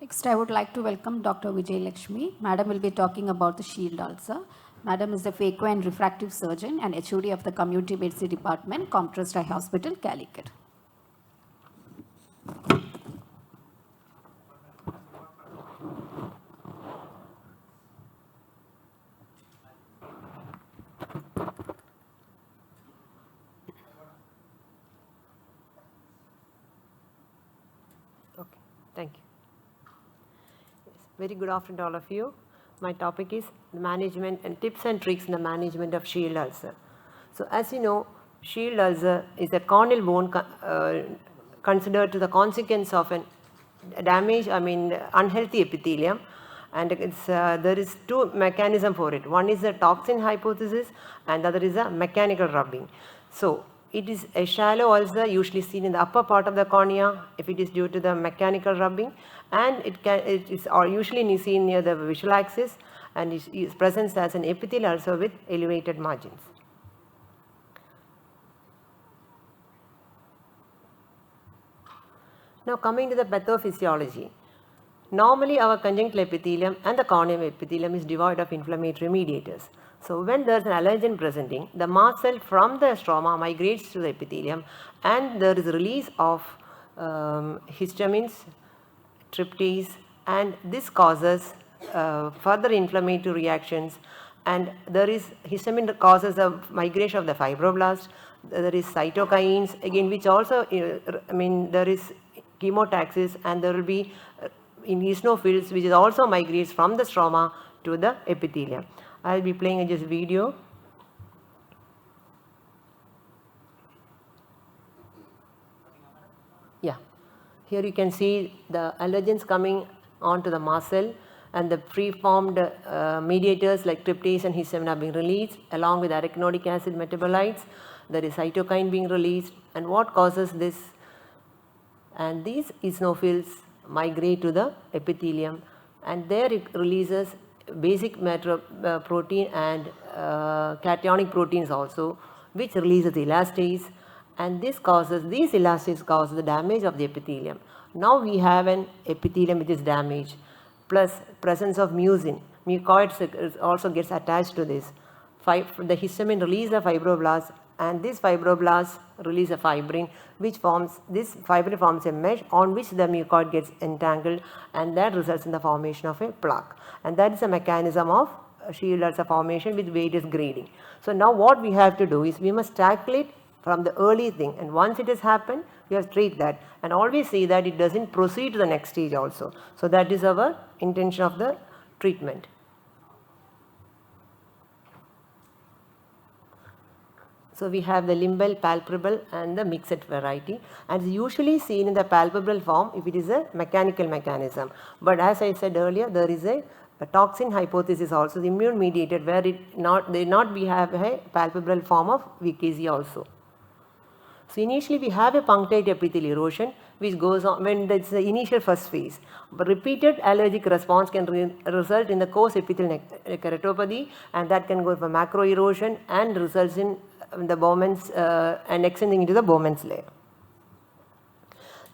Next, I would like to welcome Dr. Vijayalakshmi. Madam will be talking about the shield ulcer. Madam is a phaco and refractive surgeon and HOD of the Community Medicine Department, Comtrust Eye Hospital, Calicut. Okay, thank you. Very good afternoon to all of you. My topic is the management and tips and tricks in the management of shield ulcer. So as you know, shield ulcer is a corneal bone considered to the consequence of an unhealthy epithelium, and there is two mechanisms for it. One is a toxin hypothesis and the other is a mechanical rubbing. So it is a shallow ulcer usually seen in the upper part of the cornea if it is due to the mechanical rubbing, and it is usually seen near the visual axis and is present as an epithelial ulcer with elevated margins. Now coming to the pathophysiology. Normally our conjunctival epithelium and the corneal epithelium is devoid of inflammatory mediators. So when there is an allergen presenting, the mast cell from the stroma migrates to the epithelium and there is release of histamines, tryptase, and this causes further inflammatory reactions, and there is histamine causes the migration of the fibroblast. There is cytokines again, which also there is chemotaxis, and there will be eosinophils which is also migrates from the stroma to the epithelium. I will be playing just video. Yeah, here you can see the allergens coming onto the mast cell, and the preformed mediators like tryptase and histamine are being released along with arachidonic acid metabolites. There is cytokine being released, and what causes this? And these eosinophils migrate to the epithelium, and there it releases basic matter protein and cationic proteins also, which releases elastase, and these elastase causes the damage of the epithelium. Now we have an epithelium which is damaged, plus presence of mucin. Mucoid also gets attached to this. The histamine release the fibroblasts, and this fibroblasts release a fibrin, which forms, this fibrin forms a mesh on which the mucoid gets entangled, and that results in the formation of a plaque. And that is a mechanism of shield ulcer formation with various grading. So now what we have to do is we must tackle it from the early thing, and once it has happened, we have to treat that and always see that it doesn't proceed to the next stage also. So that is our intention of the treatment. So we have the limbal, palpebral and the mixed variety, and it's usually seen in the palpebral form if it is a mechanical mechanism. But as I said earlier, there is a toxin hypothesis also, the immune mediated, where we have a palpebral form of VKZ also. So initially we have a punctate epithelial erosion which goes on when that's the initial first phase. But repeated allergic response can result in the coarse epithelial keratopathy, and that can go for macro erosion and results in the Bowman's and extending into the Bowman's layer.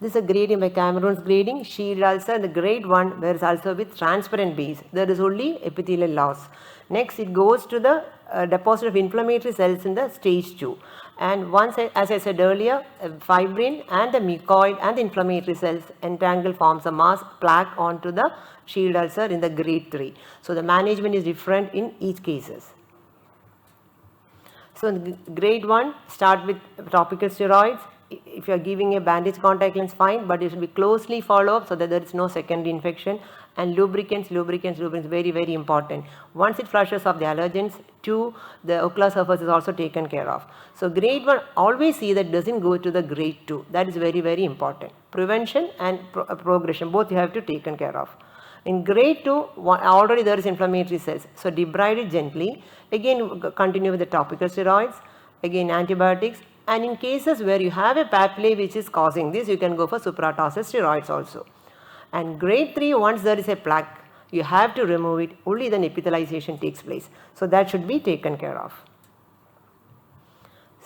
This is a grading by Cameron's grading, shield ulcer, the grade 1, where it's also with transparent base. There is only epithelial loss. Next it goes to the deposit of inflammatory cells in the stage 2. And once, as I said earlier, fibrin and the mucoid and the inflammatory cells entangle forms a mass plaque onto the shield ulcer in the grade 3. So the management is different in each cases. So in grade 1, start with topical steroids. If you are giving a bandage contact lens, fine, but it should be closely followed up so that there is no secondary infection. And lubricants, very, very important. Once it flushes off the allergens, 2, the ocular surface is also taken care of. So grade 1, always see that doesn't go to the grade 2. That is very, very important. Prevention and progression, both you have to taken care of. In grade 2, already there is inflammatory cells. So debride it gently. Again, continue with the topical steroids. Again, antibiotics. And in cases where you have a papillae which is causing this, you can go for supratarsal steroids also. And grade 3, once there is a plaque, you have to remove it. Only then epithelialization takes place. So that should be taken care of.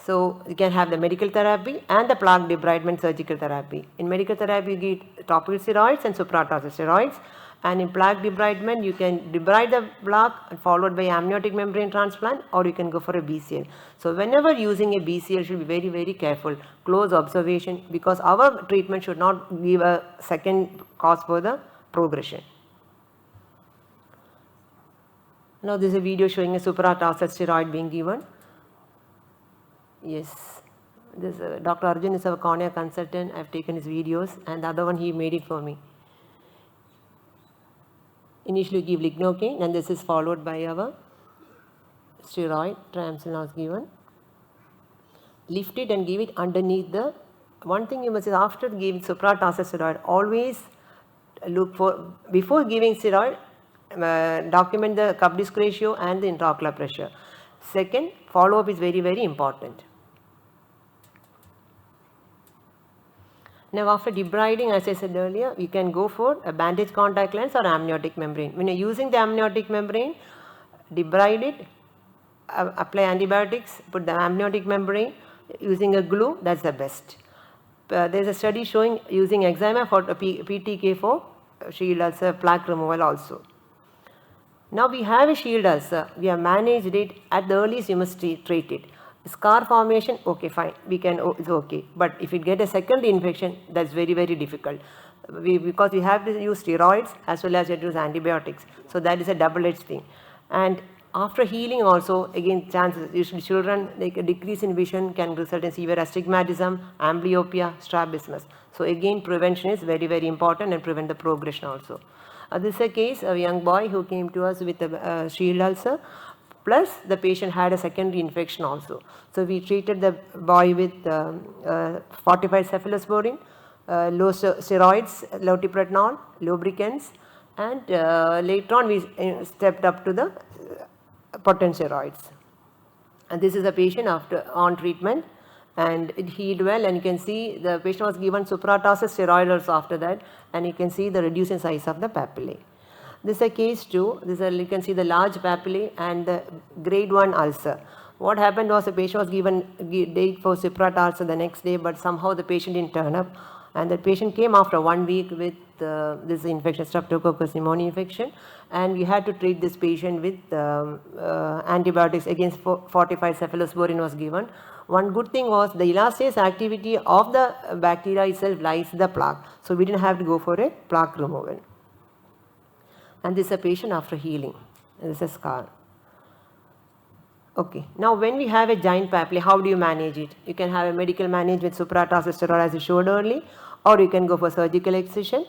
So you can have the medical therapy and the plaque debridement surgical therapy. In medical therapy, you get topical steroids and supratoxic steroids. And in plaque debridement, you can debride the plaque followed by amniotic membrane transplant, or you can go for a BCL. So whenever using a BCL, should be very, very careful, close observation, because our treatment should not give a second cause for the progression. Now this is a video showing a supratoxic steroid being given. Yes, this Dr. Arjun is our cornea consultant. I have taken his videos, and the other one he made it for me. Initially give lignocaine, and this is followed by our steroid, triamcinolone is given. Lift it and give it underneath the, one thing you must say, after giving supratoxic steroid, always look for, before giving steroid, document the cup disc ratio and the intraocular pressure. Second, follow up is very, very important. Now after debriding, as I said earlier, you can go for a bandage contact lens or amniotic membrane. When you are using the amniotic membrane, debride it, apply antibiotics, put the amniotic membrane, using a glue, that is the best. There is a study showing using eczema for PTK for shield ulcer, plaque removal also. Now we have a shield ulcer, we have managed it, at the earliest you must treat it. Scar formation, okay, fine, we can, it's okay. But if you get a secondary infection, that's very, very difficult. Because we have to use steroids as well as use antibiotics. So that is a double-edged thing. And after healing also, again, chances, usually children, like a decrease in vision can result in severe astigmatism, amblyopia, strabismus. So again, prevention is very, very important and prevent the progression also. This is a case, a young boy who came to us with a shield ulcer. Plus the patient had a secondary infection also. So we treated the boy with fortified cephalosporin, low steroids, lotipretinol, lubricants, and later on we stepped up to the potent steroids. And this is a patient after on treatment, and it healed well, and you can see the patient was given supratoxic steroid also after that, and you can see the reducing size of the papillae. This is a case 2. This is you can see the large papillae and the grade 1 ulcer. What happened was the patient was given date for Ciprat ulcer the next day, but somehow the patient didn't turn up, and the patient came after 1 week with this infection, Streptococcus pneumoniae infection, and we had to treat this patient with antibiotics against fortified cephalosporin was given. One good thing was the elastase activity of the bacteria itself lies the plaque, so we didn't have to go for a plaque removal. And this is a patient after healing. This is a scar. Okay. Now when we have a giant papillae, how do you manage it? You can have a medical management with supratoxic steroid as I showed earlier, or you can go for surgical excision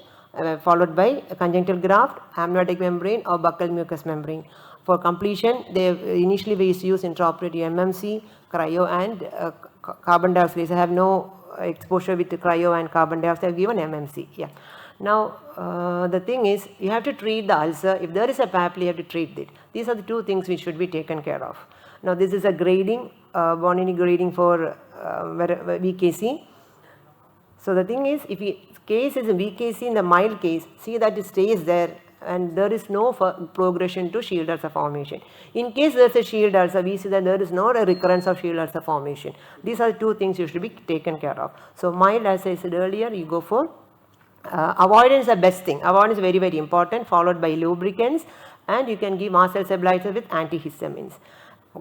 followed by a conjunctival graft, amniotic membrane or buccal mucous membrane. For completion, initially we used to use intraoperative MMC, cryo and carbon dioxide. I have no exposure with the cryo and carbon dioxide. I have given MMC. Yeah. Now the thing is, you have to treat the ulcer. If there is a papillae, you have to treat it. These are the two things which should be taken care of. Now this is a grading, Bonini grading for VKC. So the thing is, if case is a VKC in the mild case, see that it stays there and there is no progression to shield ulcer formation. In case there is a shield ulcer, we see that there is no recurrence of shield ulcer formation. These are the two things you should be taken care of. So mild, as I said earlier, you go for avoidance is the best thing. Avoidance is very, very important, followed by lubricants, and you can give mast cell stabilizer with antihistamines.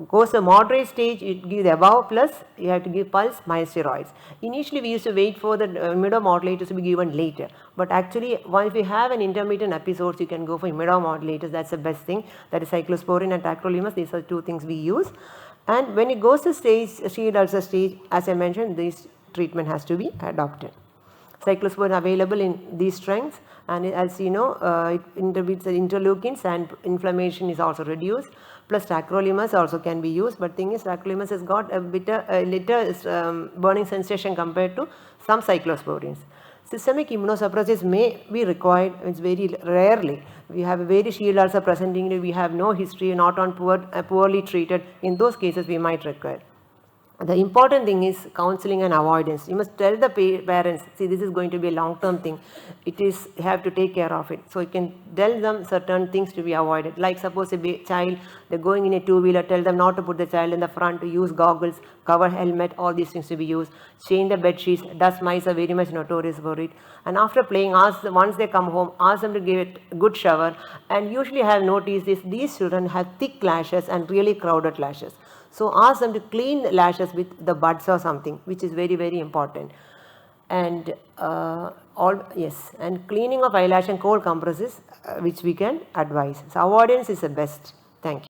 Goes to moderate stage, you give the above plus you have to give pulse minus steroids. Initially we used to wait for the immunomodulators to be given later, but actually once we have an intermittent episodes, you can go for immunomodulators. That's the best thing. That is cyclosporin and tacrolimus. These are two things we use. And when it goes to stage, shield ulcer stage, as I mentioned, this treatment has to be adopted. Cyclosporin available in these strengths, and as you know, it inhibits the interleukins and inflammation is also reduced. Plus tacrolimus also can be used, but thing is tacrolimus has got a little burning sensation compared to some cyclosporins. Systemic immunosuppressants may be required, it's very rarely. We have a very shield ulcer presenting, we have no history, not on poorly treated. In those cases we might require. the important thing is counseling and avoidance. You must tell the parents, see, this is going to be a long-term thing. It is, you have to take care of it. So you can tell them certain things to be avoided. Like suppose a child, they're going in a two-wheeler, tell them not to put the child in the front, to use goggles, cover helmet, all these things to be used. Change the bed sheets. Dust mites are very much notorious for it. And after playing, once they come home, ask them to give it a good shower. And usually I have noticed this, these children have thick lashes and really crowded lashes. So ask them to clean the lashes with the buds or something, which is very, very important. And and cleaning of eyelash and cold compresses, which we can advise. So avoidance is the best. Thank you.